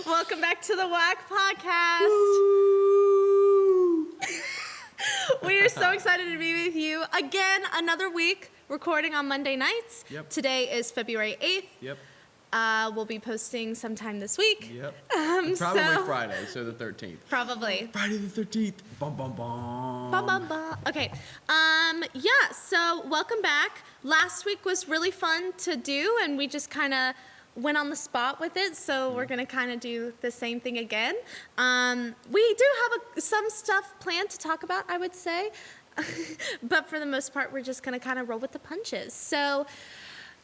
Welcome back to the WAC podcast. We are so excited to be with you again. Another week recording on Monday nights. Yep. Today is February 8th. Yep. We'll be posting sometime this week. Yep. Probably Friday, so the 13th. Probably. Friday the 13th. Bum, bum, bum. Bum, bum, bum. Okay. Yeah, so welcome back. Last week was really fun to do, and we just kind of went on the spot with it, so we're going to kind of do the same thing again. We do have some stuff planned to talk about, I would say, but for the most part, we're just going to kind of roll with the punches. So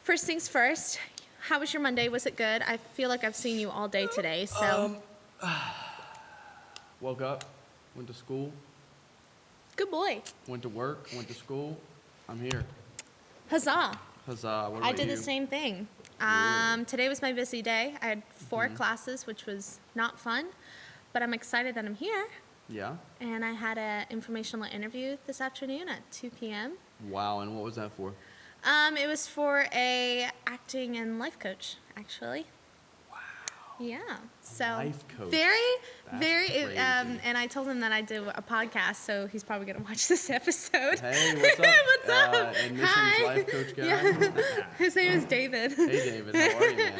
first things first, how was your Monday? Was it good? I feel like I've seen you all day today, so. Woke up, went to school. Good boy. Went to work, went to school. I'm here. Huzzah. Huzzah. What about I did you? the same thing. Really? Today was my busy day. I had 4 classes, which was not fun, but I'm excited that I'm here. Yeah? And I had an informational interview this afternoon at 2 p.m. Wow, and what was that for? It was for a acting and life coach, actually. Wow. Yeah. So Life coach. very, That's very. crazy. And I told him that I do a podcast, so he's probably gonna watch this episode. Hey, what's up? What's up? Admissions Hi. life coach guy. Yeah. His name is David. Hey, David. How are you,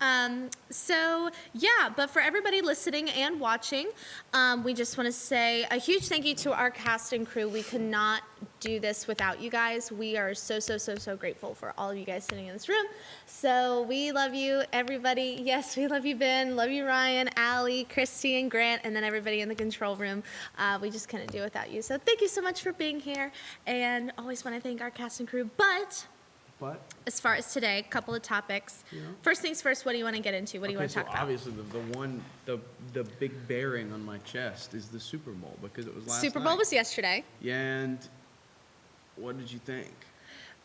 man? So yeah, but for everybody listening and watching, we just want to say a huge thank you to our cast and crew. We could not do this without you guys. We are so grateful for all of you guys sitting in this room. So we love you, everybody. Yes, we love you, Ben. Love you, Ryan, Allie, Christy, and Grant, and then everybody in the control room. We just couldn't do it without you. So thank you so much for being here, and always want to thank our cast and crew. But as far as today, a couple of topics. Yeah. First things first, what do you want to get into? What do you want to talk about? Obviously, the big bearing on my chest is the Super Bowl because it was last Super night. Bowl was yesterday. Yeah, and what did you think?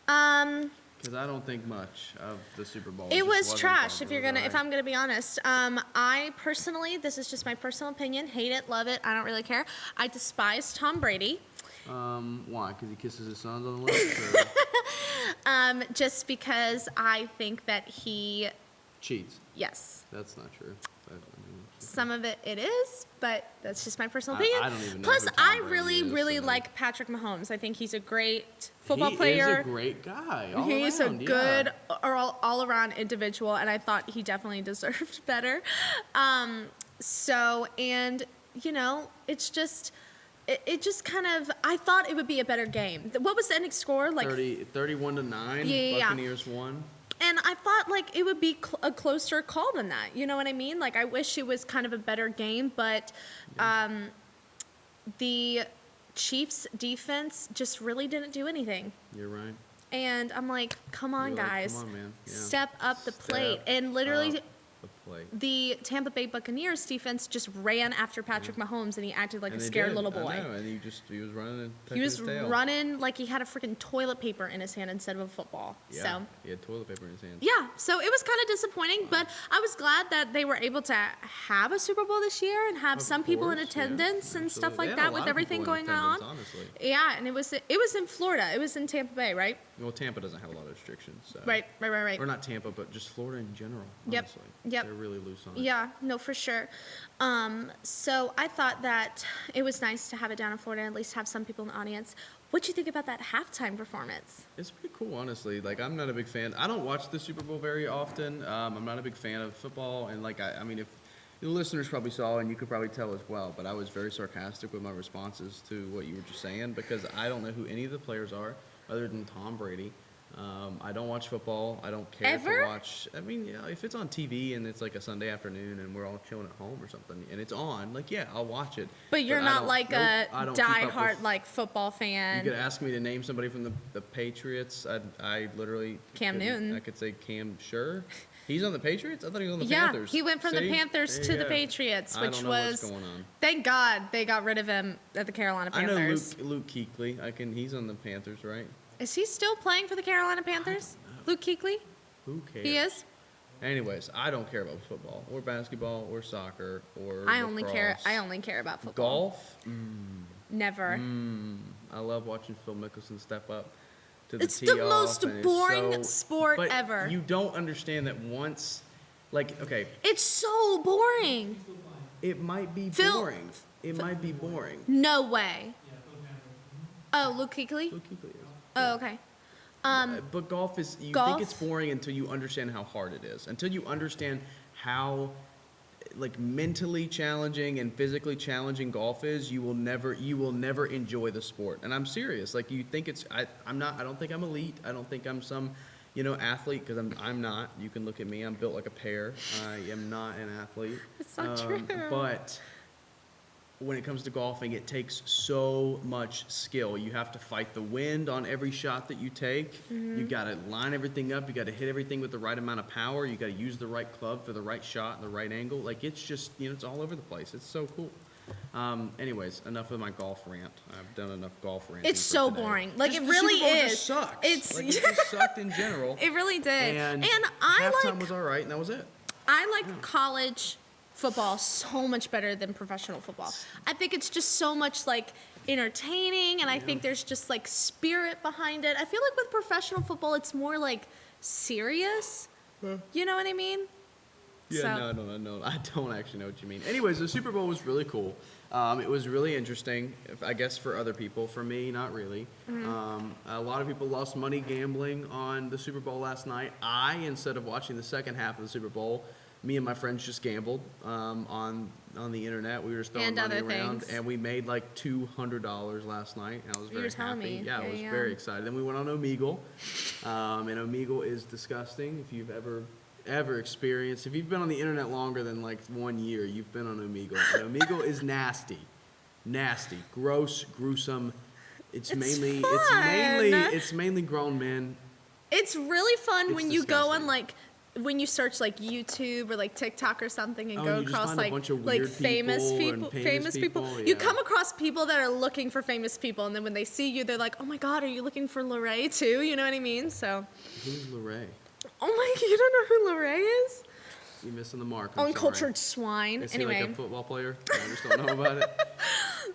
Because I don't think much of the Super Bowl. It just was wasn't trash. fun. If I'm gonna be honest, I personally, this is just my personal opinion. Hate it, love it. I don't really care. I despise Tom Brady. Why? Because he kisses his sons on the lips? Or Just because I think that he, cheats? yes, That's not true. some of it is, but that's just my personal opinion. I don't even know Plus, who Tom I Brady really, is, really so- like Patrick Mahomes. I think he's a great football player. He is a great guy. All He's around, a yeah. good all-around individual, and I thought he definitely deserved better. And, you know, it's just, it just kind of, I thought it would be a better game. What was the ending score? Like 31-9. Yeah. Buccaneers won. And I thought, like, it would be a closer call than that. You know what I mean? Like, I wish it was kind of a better game, but the Chiefs' defense just really didn't do anything. You're right. And I'm like, come on, You're like, guys. come on, man. Yeah. Step up the plate. Step And literally, up the plate. the Tampa Bay Buccaneers defense just ran after Patrick Mahomes, and he acted like And a they scared did. little boy. I know, and he was running and tucking He was his tail. running like he had a freaking toilet paper in his hand instead of a football. Yeah, So. he had toilet paper in his hand. Yeah, so it was kind of disappointing, but I was glad that they were able to have a Super Bowl this year and have Of some people in course, yeah, attendance and stuff absolutely. like They had a that with lot of everything people in going on. attendance, honestly. Yeah, and it was in Florida. It was in Tampa Bay, right? Well, Tampa doesn't have a lot of restrictions. So. Right. Or not Tampa, but just Florida in general, Yep, honestly. yep. They're really loose on it. Yeah, no, for sure. So I thought that it was nice to have it down in Florida and at least have some people in the audience. What'd you think about that halftime performance? It's pretty cool, honestly. Like, I'm not a big fan. I don't watch the Super Bowl very often. I'm not a big fan of football. And, like, I mean, if the listeners probably saw, and you could probably tell as well, but I was very sarcastic with my responses to what you were just saying because I don't know who any of the players are other than Tom Brady. I don't watch football. I don't care Ever? to watch. I mean, yeah, if it's on TV and it's like a Sunday afternoon and we're all chilling at home or something and it's on, like, yeah, I'll watch it. But you're I not don't- like nope, a I don't keep up diehard with- like football You fan. could ask me to name somebody from the Patriots. I literally Cam couldn't- Newton. I could say Cam. Sure, he's on the Patriots. I thought he was on the Yeah, Panthers. he went from the See? Panthers There to you the go. Patriots, I which don't know was what's going on. thank God they got rid of him at the Carolina I know Panthers. Luke Kuechly. He's on the Panthers, right? Is he still playing for the Carolina Panthers? Luke Kuechly? Who cares? He is? Anyways, I don't care about football or basketball or soccer or I only care about football. Golf. Never. I love watching Phil Mickelson step up to the It's tee the off, most and it's boring so- sport but ever. You don't understand that once Like, okay, It's so boring. it might be Phil- boring. It might be boring. No way. Oh, Luke Kuechly? Luke Kuechly is. Oh, okay. But golf is, you golf? think it's boring until you understand how hard it is. Until you understand how, like, mentally challenging and physically challenging golf is, you will never enjoy the sport. And I'm serious. Like, you think it's, I don't think I'm elite. I don't think I'm some, athlete, because I'm not. You can look at me. I'm built like a pear. I am not an athlete. It's not true. But when it comes to golfing, it takes so much skill. You have to fight the wind on every shot that you take. You got to line everything up. You got to hit everything with the right amount of power. You got to use the right club for the right shot and the right angle. Like, it's just, it's all over the place. It's so cool. Anyways, enough of my golf rant. I've done enough golf ranting. It's so boring. Like, Just it the really Super Bowl is. just sucks. It's Like, it just sucked in general. It really did. And I halftime like was all right, and that was it. I like college football so much better than professional football. I think it's just so much like entertaining, and I think there's just like spirit behind it. I feel like with professional football, it's more like serious. You know what I mean? Yeah, So- no. I don't actually know what you mean. Anyways, the Super Bowl was really cool. It was really interesting, I guess, for other people. For me, not really. A lot of people lost money gambling on the Super Bowl last night. Instead of watching the second half of the Super Bowl, me and my friends just gambled on the internet. We were just throwing And money other around, things. and we made like $200 last night. And I was You were very telling happy. me. Yeah, I was Yeah. very excited. Then we went on Omegle, and Omegle is disgusting. If you've ever experienced, if you've been on the internet longer than like 1 year, you've been on Omegle. And Omegle is nasty, gross, gruesome. It's mainly grown men. It's really fun It's when you go disgusting. on like when you search like YouTube or like TikTok or something and Oh, go you just across find a like bunch of like weird famous people and people, famous people, You yeah. come across people that are looking for famous people, and then when they see you, they're like, "Oh my God, are you looking for Lorraine too?" You know what I mean? So, Who's Lorraine? oh my, you don't know who Lorraine is? You're missing the mark. I'm Uncultured sorry. swine. Is he Anyway, like a football player? I just don't know about it.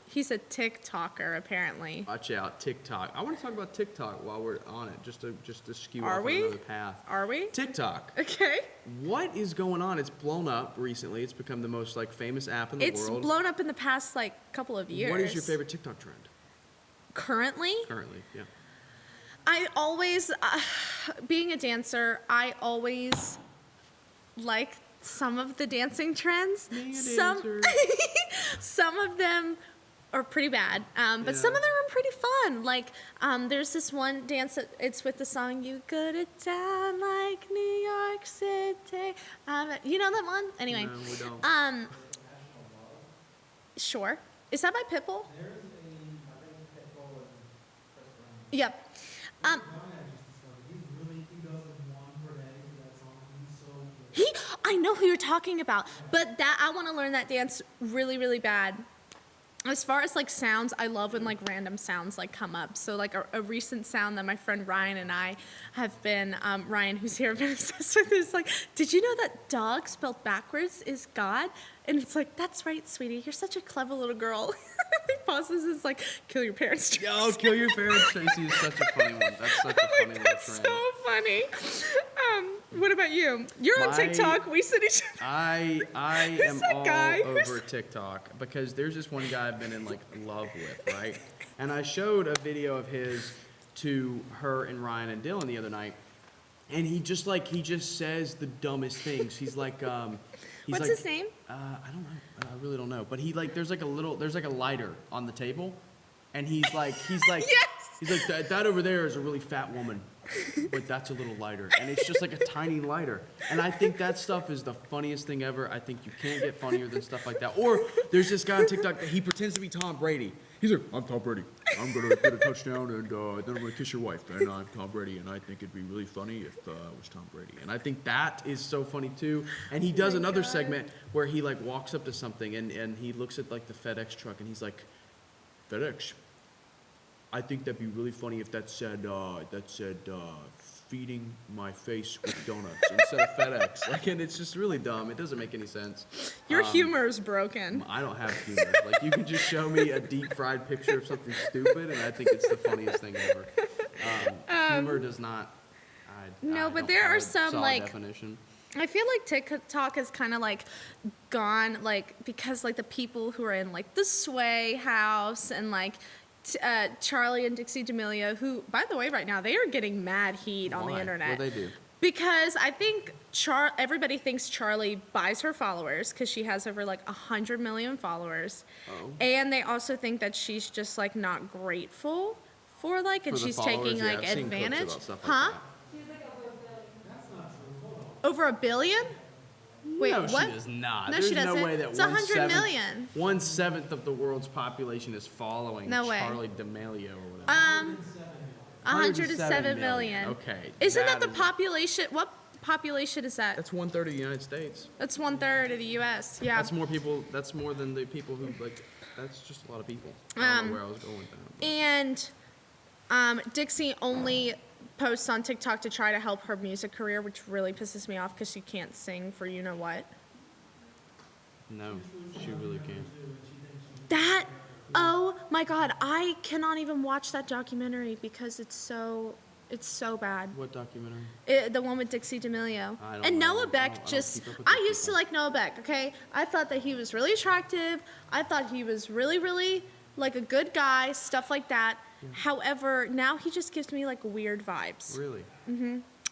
he's a TikToker apparently. Watch out, TikTok. I want to talk about TikTok while we're on it, just to skew Are off we? on another path. Are we? TikTok. Okay. What is going on? It's blown up recently. It's become the most like famous app in the It's world. blown up in the past like couple of years. What is your favorite TikTok trend Currently? currently? Yeah. I always, being a dancer, I always like some of the dancing trends. Being a Some, dancer. some of them are pretty bad, but some Yeah. of them are pretty fun. Like, there's this one dance that it's with the song "You Go to Town Like New York City." You know that one? Anyway, No, we don't. sure. Is that by Pitbull? There's I think Pitbull and Chris Brown. Yep. One I just discovered. He does like one per day to that song. He's so good. I know who you're talking about, but that I want to learn that dance really, really bad. As far as like sounds, I love when like random sounds like come up. So like a recent sound that my friend Ryan and I have been, Ryan who's here, been obsessed with is like, did you know that dog spelled backwards is God? And it's like, that's right, sweetie, you're such a clever little girl. He pauses, it's like, kill your parents. Tracy. Yo, kill your parents, Tracy is such a funny one. That's such a funny Like, little that's trend. so funny. What about you? You're on My- TikTok. We said each other. I am that all guy? over TikTok because there's this one guy I've been in like love with, right? And I showed a video of his to her and Ryan and Dylan the other night, and he just says the dumbest things. He's like, What's like, his name? I don't know. I really don't know. But he like, there's like a lighter on the table, and he's like, Yes! that over there is a really fat woman, but that's a little lighter, and it's just like a tiny lighter. And I think that stuff is the funniest thing ever. I think you can't get funnier than stuff like that. Or there's this guy on TikTok that he pretends to be Tom Brady. He's like, I'm Tom Brady. I'm gonna get a touchdown, and then I'm gonna kiss your wife. And I'm Tom Brady, and I think it'd be really funny if I was Tom Brady. And I think that is so funny too. And he does another segment where he like walks up to something and he looks at like the FedEx truck and he's like, FedEx, I think that'd be really funny if that said feeding my face with donuts instead of FedEx. Like, and it's just really dumb. It doesn't make any sense. Your humor is broken. I don't have humor. Like, you can just show me a deep fried picture of something stupid, and I think it's the funniest thing ever. Humor does not. No, but don't there have are a some, solid like- definition. I feel like TikTok is kind of like gone, like, because like the people who are in like the Sway house and like Charlie and Dixie D'Amelio, who, by the way, right now they are getting mad heat on the Why? internet. What'd they do? Because I think everybody thinks Charlie buys her followers because she has over like 100 million followers. Oh. And they also think that she's just like not grateful for like, and For the she's followers, taking yeah, like I've seen clips advantage. about stuff like Huh? that. Over 1 billion? Wait, no, what? she does not. No, There's she doesn't. no way that It's 100 million. 1/7 of the world's population is following No way. Charlie D'Amelio or whatever. 107 million. Okay. Isn't that the is- population? What population is that? That's 1/3 of the United States. That's 1/3 of the U.S. Yeah. That's more people. That's more than the people who like. That's just a lot of people. I don't know where I was going with that. And Dixie only posts on TikTok to try to help her music career, which really pisses me off because she can't sing for you know what. No, she really can't. That, oh my God, I cannot even watch that documentary because it's so bad. What documentary? The one with Dixie D'Amelio. I don't And know. Noah I don't Beck just, keep up with I those used to people. like Noah Beck, okay? I thought that he was really attractive. I thought he was really, really like a good guy, stuff like that. However, now he just gives me like weird vibes. Really?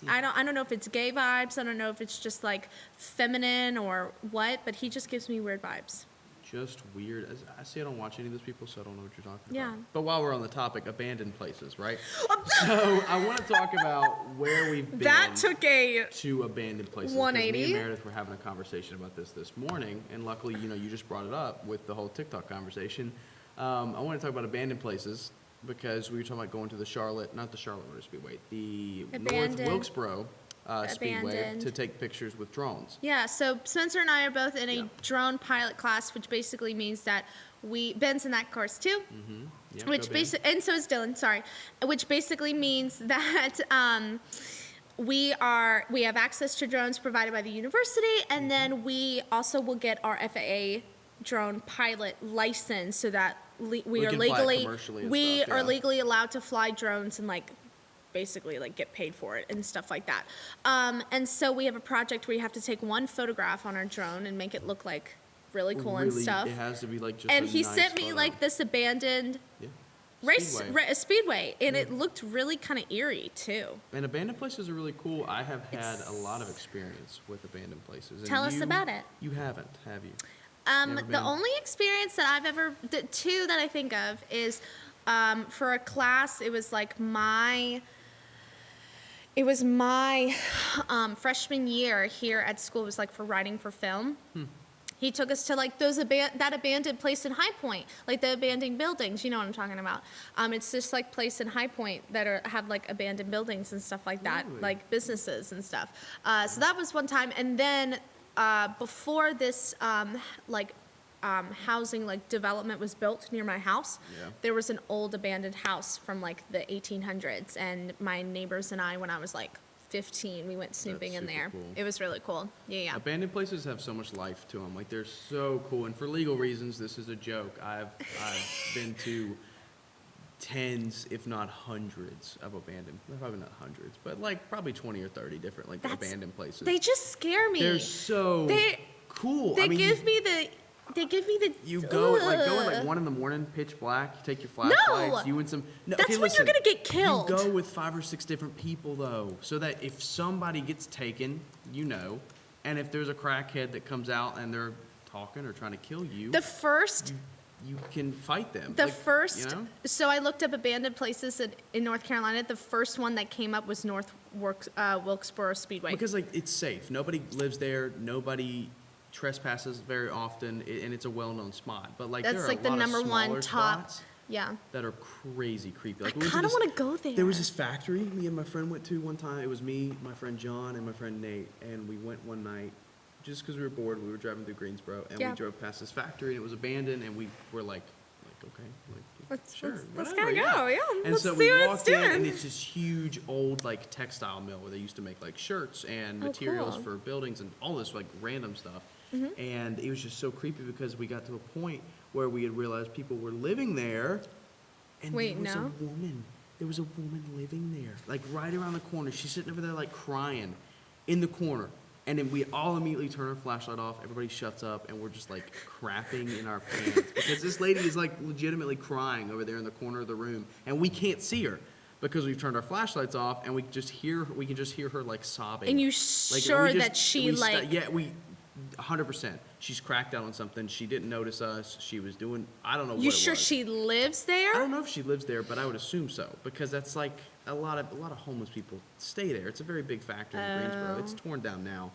I don't know if it's gay vibes. I don't know if it's just like feminine or what, but he just gives me weird vibes. Just weird. I see. I don't watch any of those people, so I don't know what you're talking Yeah. about. But while we're on the topic, abandoned places, right? So I want to talk about where we've been. That took a to abandoned places. 'Cause 180. Me and Meredith were having a conversation about this morning, and luckily, you just brought it up with the whole TikTok conversation. I want to talk about abandoned places because we were talking about going to not the Charlotte Motor Speedway, the North Abandoned. Wilkesboro Speedway Abandoned. to take pictures with drones. Yeah, so Spencer and I are both in a Yeah. drone pilot class, which basically means that Ben's in that course too. Yep, Which go Ben. and so is Dylan, sorry. Which basically means that we have access to drones provided by the university, and then we also will get our FAA drone pilot license so that we We are can fly legally commercially and we stuff, are yeah. legally allowed to fly drones and like basically like get paid for it and stuff like that. And so we have a project where you have to take one photograph on our drone and make it look like really cool and Really, stuff. It has to be like just And a he nice sent me photo. like this abandoned Yeah. speedway, and it looked really kind of eerie too. And abandoned places are really cool. I have had a lot of experience with abandoned places. And Tell us about it. You haven't, have you? Never The been? only experience that I've ever, the two that I think of is for a class. It was my freshman year here at school. It was like for writing for film. He took us to like that abandoned place in High Point, like the abandoned buildings. You know what I'm talking about? It's this like place in High Point that have like abandoned buildings and stuff like that, Really? like businesses and stuff. So that was one time, and then before this housing like development was built near my house, Yeah. there was an old abandoned house from like the 1800s, and my neighbors and I, when I was like 15, we went snooping in super there. cool. It was really cool. Yeah. Abandoned places have so much life to them. Like they're so cool. And for legal reasons, this is a joke. I've been to tens, if not hundreds, of abandoned. Probably not hundreds, but like probably 20 or 30 different like abandoned places. They just scare me. They're so cool. They I mean, give me the. You go at like 1 a.m, pitch black. You take your flashlights. You and some. No, That's okay, when you're listen, gonna get killed. You go with 5 or 6 different people though, so that if somebody gets taken, and if there's a crackhead that comes out and they're talking or trying to kill you, The first. you can fight them. The Like, first. So I looked up abandoned places in North Carolina. The first one that came up was Wilkesboro Speedway. Because like it's safe. Nobody lives there. Nobody trespasses very often, and it's a well-known spot. But like there That's are like a the lot number of smaller one top. spots Yeah. that are crazy creepy. Like, I we went to kind of this- want to go there. There was this factory me and my friend went to one time. It was me, my friend John, and my friend Nate, and we went one night just because we were bored. We were driving through Greensboro, and Yeah. we drove past this factory, and it was abandoned, and we were like okay, Let's sure, let's whatever, gotta go. Yeah. And Let's so see we what walked it's in, and doing. it's this huge old like textile mill where they used to make like shirts and Oh, materials cool. for buildings and all this like random stuff. Mm-hmm. And it was just so creepy because we got to a point where we had realized people were living there, and Wait, there was no? a woman. There was a woman living there, like right around the corner. She's sitting over there like crying in the corner. And then we all immediately turn our flashlight off. Everybody shuts up, and we're just like crapping in our pants because this lady is like legitimately crying over there in the corner of the room, and we can't see her because we've turned our flashlights off, and we can just hear her like sobbing. And you Like, sure we just- that she we sta- like? Yeah, we 100%. She's cracked out on something. She didn't notice us. She was doing, I don't know what You it sure was. she lives there? I don't know if she lives there, but I would assume so because that's like a lot of homeless people stay there. It's a very big factory in Greensboro. It's torn down now,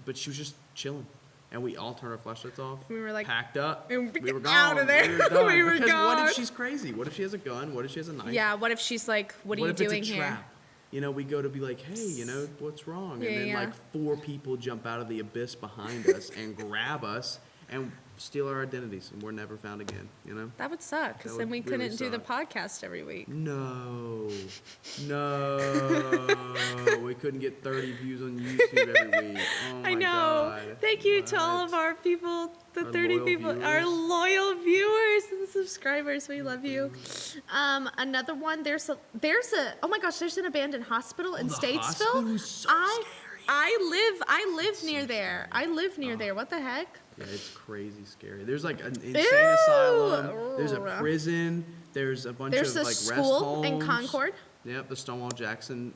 but she was just chilling, and we all turned our flashlights off. We were like, packed up. "And We were gone. out of there." We were done. We were because what gone. if she's crazy? What if she has a gun? What if she has a knife? Yeah. What if she's like, what are you if doing it's a here? trap? You know, we go to be like, hey, you know, what's wrong? Yeah, And then yeah. like 4 people jump out of the abyss behind us and grab us and steal our identities, and we're never found again, you know? That would suck, because That then would we really couldn't do the suck. podcast every week. No. We couldn't get 30 views on YouTube every week. Oh my I know. God. Thank you to all What? of our people, the Our 30 loyal people, our viewers. loyal viewers and subscribers. We love you. Another one. There's a. Oh my gosh. There's an abandoned hospital in the Statesville. hospital was so scary. I live near there. I live near there. What the heck? Yeah, it's crazy scary. There's like an insane Ew. asylum. There's a prison. There's a bunch There's of a like rest school in homes. Concord. Yep, the Stonewall Jackson,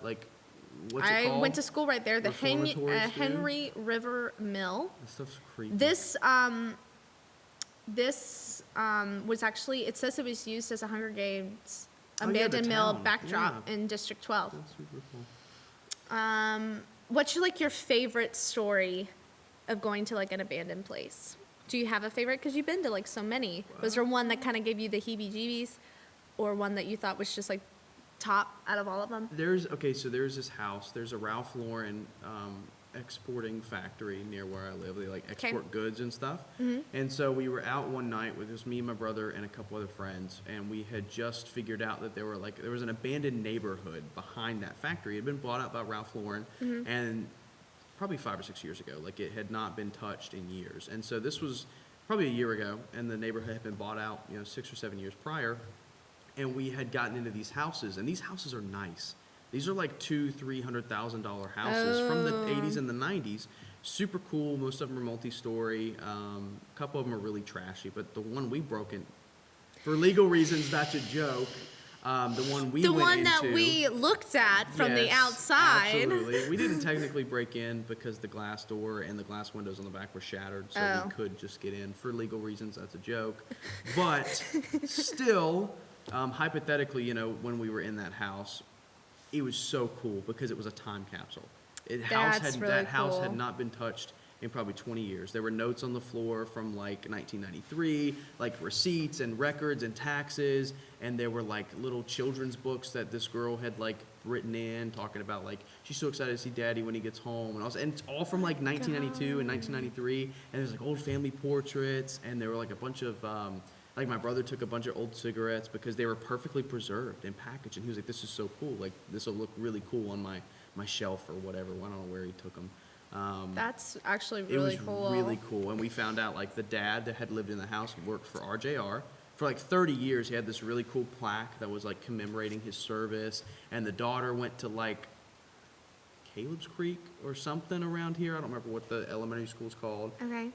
like, what's it I called? went to school right there. The Reformatory school? Henry River Mill. That stuff's creepy. This was actually, it says it was used as a Hunger Games Oh, yeah, the abandoned mill town. backdrop Yeah. in District 12. That's super cool. What's your favorite story of going to like an abandoned place? Do you have a favorite? Because you've been to like so many. Was there one that kind of gave you the heebie-jeebies, or one that you thought was just like top out of all of them? So there's this house. There's a Ralph Lauren exporting factory near where I live. They like export goods and stuff. And so we were out one night with just me and my brother and a couple other friends, and we had just figured out that there was an abandoned neighborhood behind that factory. It had been bought out by Ralph Lauren, and probably 5 or 6 years ago. Like, it had not been touched in years. And so this was probably a year ago, and the neighborhood had been bought out, 6 or 7 years prior. And we had gotten into these houses, and these houses are nice. These are like $200,000-$300,000 houses from the 80s and the 90s. Super cool. Most of them are multi-story. A couple of them are really trashy, but the one we broke in, for legal reasons, that's a joke. The one we The went one that into- we looked at from the Yes, outside. Absolutely. We didn't technically break in because the glass door and the glass windows on the back were shattered, so Oh. we could just get in. For legal reasons, that's a joke. But still, hypothetically, when we were in that house, it was so cool because it was a time capsule. That's really that house cool. had not been touched in probably 20 years. There were notes on the floor from like 1993, like receipts and records and taxes, and there were like little children's books that this girl had like written in, talking about like she's so excited to see daddy when he gets home, and it's all from like 1992 and 1993, and there's like old family portraits, and there were like a bunch of like my brother took a bunch of old cigarettes because they were perfectly preserved and packaged, and he was like, this is so cool, like this will look really cool on my shelf or whatever. I don't know where he took them. That's actually It really was cool. really cool. And we found out like the dad that had lived in the house worked for RJR. For like 30 years, he had this really cool plaque that was like commemorating his service. And the daughter went to like Caleb's Creek or something around here. I don't remember what the elementary school's called. Okay.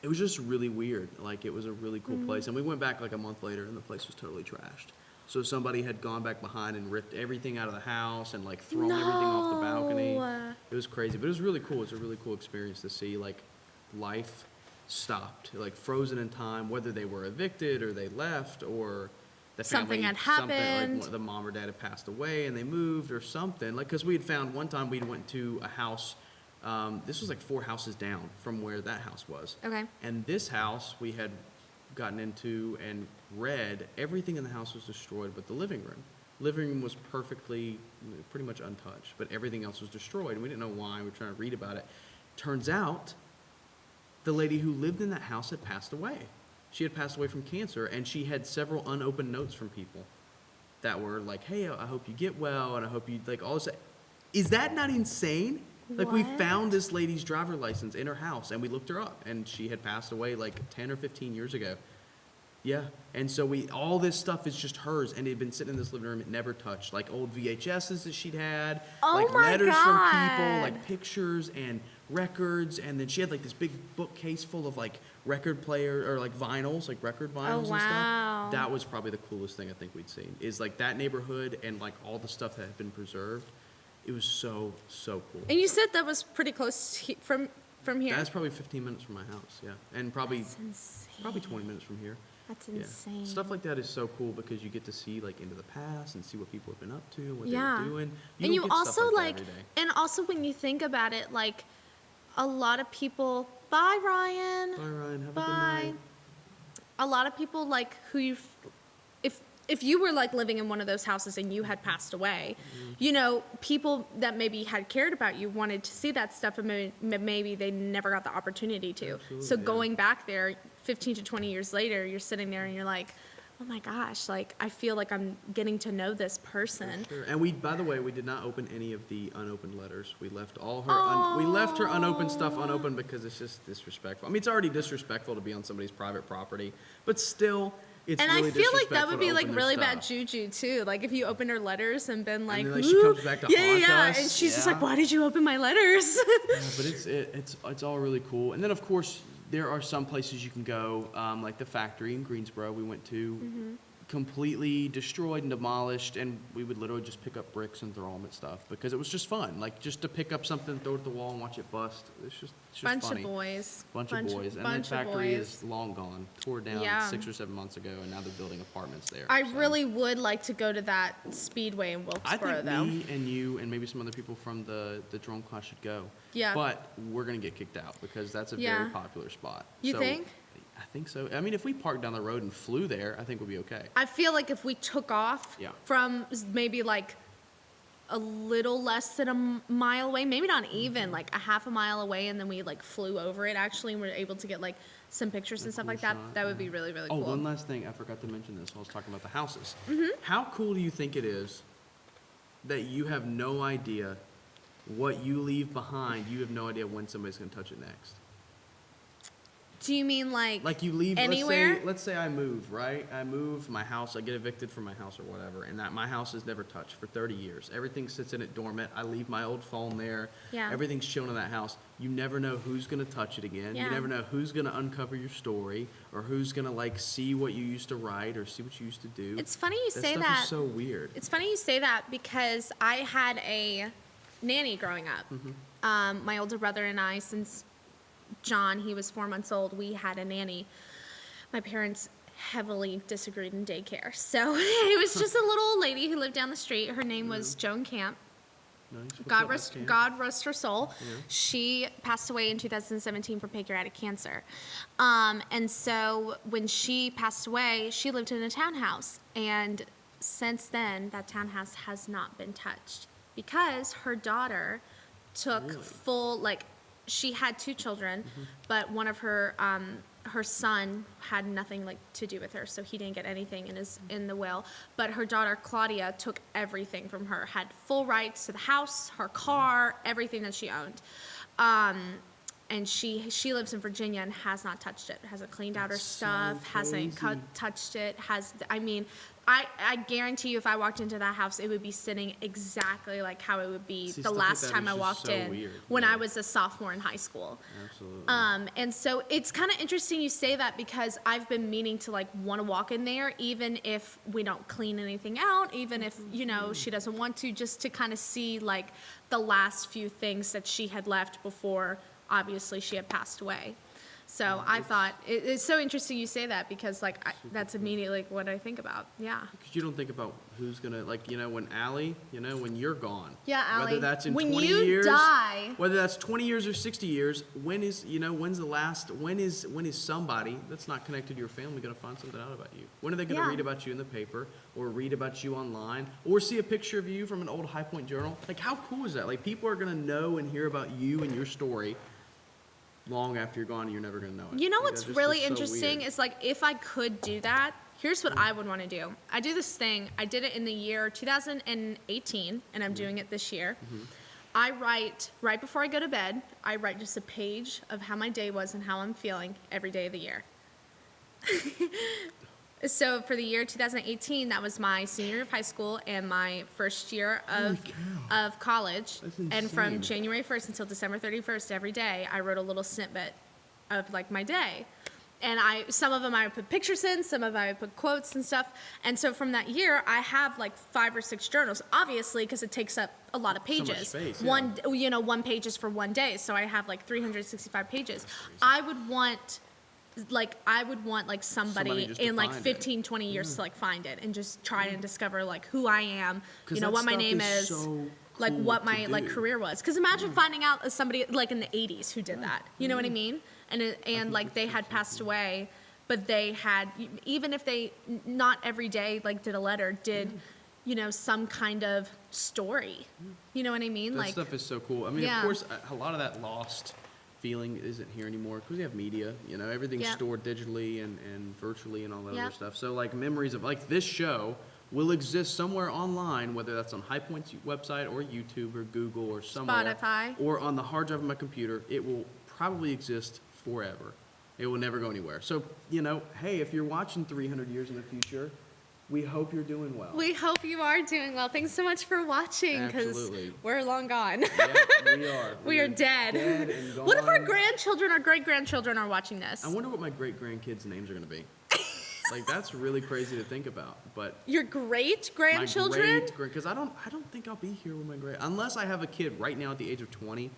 It was just really weird. Like, it was a really cool place. And we went back like a month later, and the place was totally trashed. So somebody had gone back behind and ripped everything out of the house and like thrown everything off the balcony. No. It was crazy, but it was really cool. It was a really cool experience to see like life stopped, like frozen in time, whether they were evicted or they left or the Something family, had happened. like the mom or dad had passed away and they moved or something. Like, because we had found one time we went to a house. This was like 4 houses down from where that house was. Okay. And this house we had gotten into and read, everything in the house was destroyed but the living room. Living room was pretty much untouched, but everything else was destroyed, and we didn't know why. We were trying to read about it. Turns out the lady who lived in that house had passed away. She had passed away from cancer, and she had several unopened notes from people that were like, hey, I hope you get well, and I hope you, like, all this. Is that not insane? Like, we What? found this lady's driver's license in her house, and we looked her up, and she had passed away like 10 or 15 years ago. Yeah, and so all this stuff is just hers, and it had been sitting in this living room, it never touched. Like old VHSs that she'd had, Oh like my letters from people, God. like pictures and records, and then she had like this big bookcase full of like record player or like vinyls, like record vinyls and wow. stuff. That was probably the coolest thing I think we'd seen. Is like that neighborhood and like all the stuff that had been preserved. It was so cool. And you said that was pretty close from here. That's probably 15 minutes from my house, yeah, and probably That's insane. probably 20 minutes from here. That's Yeah. insane. Stuff like that is so cool because you get to see like into the past and see what people have been up to and what Yeah. they were doing. And you don't get also stuff like, that every day. and also when you think about it, like a lot of people. Bye, Ryan. Bye, Ryan. Have a Bye. good night. A lot of people like who you, if you were like living in one of those houses and you had passed away, Mm-hmm. you know, people that maybe had cared about you wanted to see that stuff, and maybe they never got the opportunity to. Absolutely, So yeah. going back there 15 to 20 years later, you're sitting there and you're like, oh my gosh, like I feel like I'm getting to know this person. Sure. And we, by the way, we did not open any of the unopened letters. We left all her, we left her unopened stuff unopened because it's just disrespectful. I mean, it's already disrespectful to be on somebody's private property, but still, it's And really I feel like that disrespectful would be to like open their really bad stuff. juju too. Like if you opened her letters and been like, then, like, she "Ooh." comes back to yeah, haunt yeah, us. and she's just Yeah. like, why did you open my letters? Yeah, but it's all really cool. And then of course there are some places you can go, like the factory in Greensboro we went to, Mm-hmm. completely destroyed and demolished, and we would literally just pick up bricks and throw them at stuff because it was just fun. Like just to pick up something, throw it at the wall, and watch it bust. It's just Bunch funny. of boys. Bunch of boys. And that bunch of factory boys. is long gone, tore down Yeah. 6 or 7 months ago, and now they're building apartments there. I So really would like to go to that speedway in I Wilkesboro think though. me and you and maybe some other people from the drone class should go. Yeah. But we're gonna get kicked out because that's a Yeah. very popular spot. You So, think? I think so. I mean, if we parked down the road and flew there, I think we'd be okay. I feel like if we took off Yeah. from maybe like a little less than a mile away, maybe not even like a half a mile away, and then we like flew over it actually and were able to get like some pictures and stuff cool like that, shot, that would yeah. be really, really Oh, cool. one last thing. I forgot to mention this while I was talking about the houses. Mm-hmm. How cool do you think it is that you have no idea what you leave behind? You have no idea when somebody's gonna touch it next. Do you mean like Like you leave, anywhere? let's say I move, right? I move my house, I get evicted from my house or whatever, and that my house is never touched for 30 years. Everything sits in it dormant. I leave my old phone there. Yeah. Everything's chilling in that house. You never know who's gonna touch it again. Yeah. You never know who's gonna uncover your story or who's gonna like see what you used to write or see what you used to do. It's funny you say stuff that. is so weird. It's funny you say that because I had a nanny growing up. Mm-hmm. My older brother and I, since John, he was 4 months old, we had a nanny. My parents heavily disagreed in daycare. So it was just a little old lady who lived down the street. Her name was Joan Camp. Nice. What's God up, rest, Miss Cam? God rest her soul. Yeah. She passed away in 2017 from pancreatic cancer. And so when she passed away, she lived in a townhouse. And since then, that townhouse has not been touched because her daughter took Really? full, like, she had 2 children, but one of her son had nothing like to do with her, so he didn't get anything in the will. But her daughter Claudia took everything from her, had full rights to the house, her car, everything that she owned. And she lives in Virginia and has not touched it. Hasn't cleaned out her That's so stuff. Hasn't crazy. touched it. I mean, I guarantee you, if I walked into that house, it would be sitting exactly like how it would be See, the stuff like last that time is I just walked so in weird. when Yeah. I was a sophomore in high school. Absolutely. And so it's kind of interesting you say that because I've been meaning to like want to walk in there, even if we don't clean anything out, even if, you know, she doesn't want to, just to kind of see like the last few things that she had left before obviously she had passed away. So I thought it's so interesting you say that because like that's immediately like what I think about. Yeah. Because you don't think about who's gonna, like, you know, when Allie, you know, when you're gone. Yeah, Allie. Whether that's in When 20 you years. die. Whether that's 20 years or 60 years, when is somebody that's not connected to your family gonna find something out about you? When are they gonna Yeah. read about you in the paper or read about you online or see a picture of you from an old High Point journal? Like, how cool is that? Like, people are gonna know and hear about you and your story long after you're gone and you're never gonna know it. You know Like, what's that just really is so interesting weird. is like if I could do that, here's what I would want to do. I do this thing. I did it in the year 2018, and I'm doing it this year. I write right before I go to bed. I write just a page of how my day was and how I'm feeling every day of the year. So for the year 2018, that was my senior year of high school and my first year of college. That's And from insane. January 1st until December 31st, every day, I wrote a little snippet of like my day. And some of them I would put pictures in, some of them I would put quotes and stuff. And so from that year, I have like 5 or 6 journals, obviously, because it takes up a lot of So much pages. space, yeah. One page is for one day, so I have like 365 pages. I would want like somebody Somebody just to in like find it. 15, 20 years to like find it and just try and discover like who I am, 'Cause what that my stuff name is is, so like cool what to my like do. career was. Because imagine finding out as somebody like in the 80s who did that. You know what I mean? And like they had passed away, but they had, even if they not every day like did a letter, did some kind of story. You know what I mean? That Like stuff is so cool. I mean, Yeah. of course, a lot of that lost feeling isn't here anymore because we have media. Everything's Yeah. stored digitally and virtually and all that Yeah. other stuff. So, like, memories of, like, this show will exist somewhere online, whether that's on High Point's website or YouTube or Google or somewhere. Spotify. Or on the hard drive of my computer. It will probably exist forever. It will never go anywhere. So, hey, if you're watching 300 years in the future, we hope you're doing well. we hope you are doing well. Thanks so much for watching because Absolutely. we're long gone. Yeah, we are. We are dead. Dead and What if our gone. grandchildren or great grandchildren are watching this? I wonder what my great grandkids' names are going to be. Like, that's really crazy to think about. But Your great grandchildren? because I don't think I'll be here with my unless I have a kid right now at the age of 20.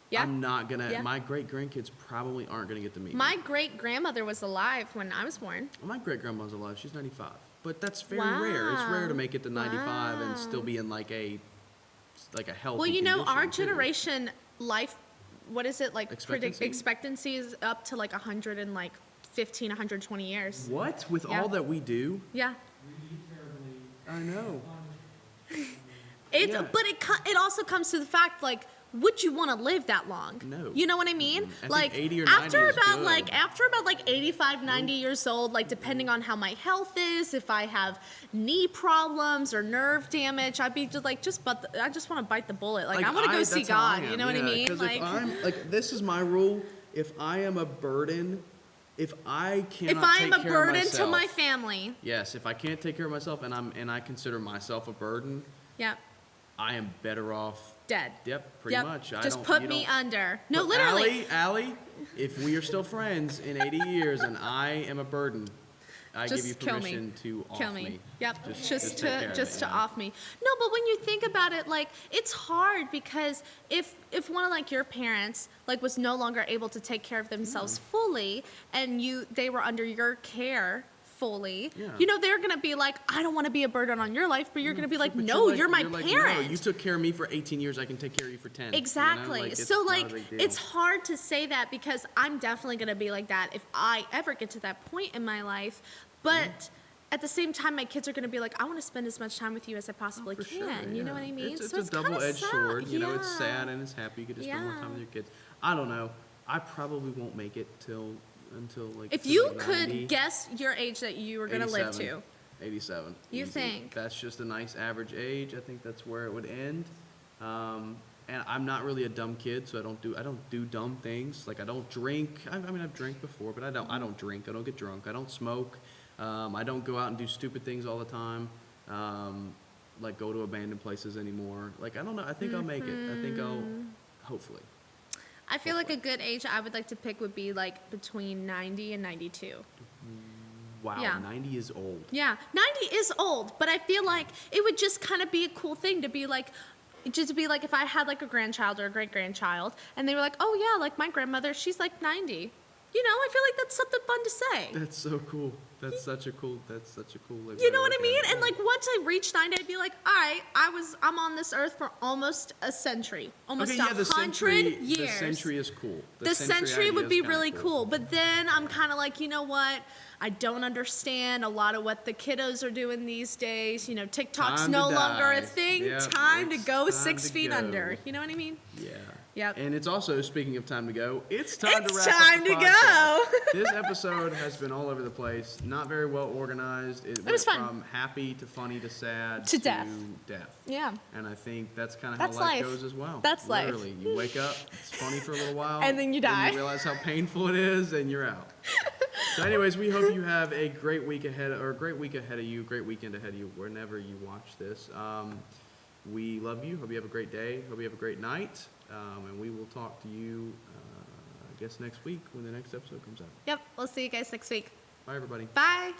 Yeah. I'm not gonna. Yeah. My great grandkids probably aren't gonna get to meet My me. great grandmother was alive when I was born. My great grandma's alive. She's 95. But that's very rare. It's rare to make it to 95 and still be in like a healthy. Well, our condition, too. generation life, what is it like? Expectancy? Expectancy is up to like 100 and like 15, 120 years. What with Yeah. all that we do? Yeah. We eat terribly. I know. It's Yeah. but it also comes to the fact like would you want to live that long? No. You know what I mean? I think Like 80 or 90 after is about good. after about 85, 90 years old, like depending on how my health is, if I have knee problems or nerve damage, I'd be just like I just want to bite the bullet. Like I want to go see that's how I God. You am, know what I yeah, mean? 'cause Like if I'm this is my rule. If I am a burden, if I cannot if I am a take care of burden to myself- my family. Yes, if I can't take care of myself and I consider myself a burden, Yep. I am better off. Dead. Yep, pretty Yep. much. Just put me under. No, But literally. Allie, if we are still friends in 80 years and I am a burden, I give Just you kill me. permission to off Kill me. Yep. Just take care of it, to yeah. off me. No, but when you think about it, like it's hard because if one of like your parents like was no longer able to take care of themselves fully and they were under your care fully, Yeah. they're gonna be like, I don't want to be a burden on your life, but you're gonna be like, But no, you're my like, parent. No, you took care of me for 18 years. I can take care of you for 10. Exactly. It's So not a like big deal. it's hard to say that because I'm definitely going to be like that if I ever get to that point in my life. But at the same time my kids are going to be like I want to spend as much time with you as I possibly For can. sure, You know yeah. what I mean? It's So a kinda double-edged sad. sword. It's Yeah. sad and it's happy. You get to spend more time with your kids. I don't know. I probably won't make it until like. If till, you like, could 90. guess your age that you were going to live 87. to. 87. You easy. think? That's just a nice average age. I think that's where it would end. And I'm not really a dumb kid, so I don't do dumb things. Like I don't drink. I mean, I've drank before, but I don't drink. I don't get drunk. I don't smoke. I don't go out and do stupid things all the time. Like go to abandoned places anymore. Like I don't know. I think I'll make it. I think I'll hopefully. I feel like a good age I would like to pick would be like between 90 and 92. Wow, Yeah. 90 is old. Yeah, 90 is old, but I feel like it would just kind of be a cool thing to be like, if I had like a grandchild or a great grandchild, and they were like, oh yeah, like my grandmother, she's like 90. I feel like that's something fun to say. That's so cool. That's such a cool. Like, You know what I look mean? at it. And like once I reached 90, I'd be like, all right, I'm on this earth for almost a century, almost Okay, yeah, the 100 years. The century is cool. The century idea would is be kinda really cool. But then I'm kind of like, you know what? I don't understand a lot of what the kiddos are doing these days. TikTok's Time to no longer a die. thing. Yep, Time to it's go time 6 to feet go. under. You know what I mean? Yeah. Yep. And it's also, speaking of time to go, it's time It's to wrap time up the to podcast. go. This episode has been all over the place, not very well organized. It went was fun. from happy to funny to sad To death. death. Yeah. And I think that's kind of how That's life life. goes as well. That's life. Literally, you wake up, it's funny for a little while. And then you die. you realize how painful it is, and you're out. So anyways, we hope you have a great week ahead, or a great week ahead of you, great weekend ahead of you, whenever you watch this. We love you. Hope you have a great day. Hope you have a great night. And we will talk to you, I guess, next week when the next episode comes out. Yep, we'll see you guys next week. Bye, everybody. Bye.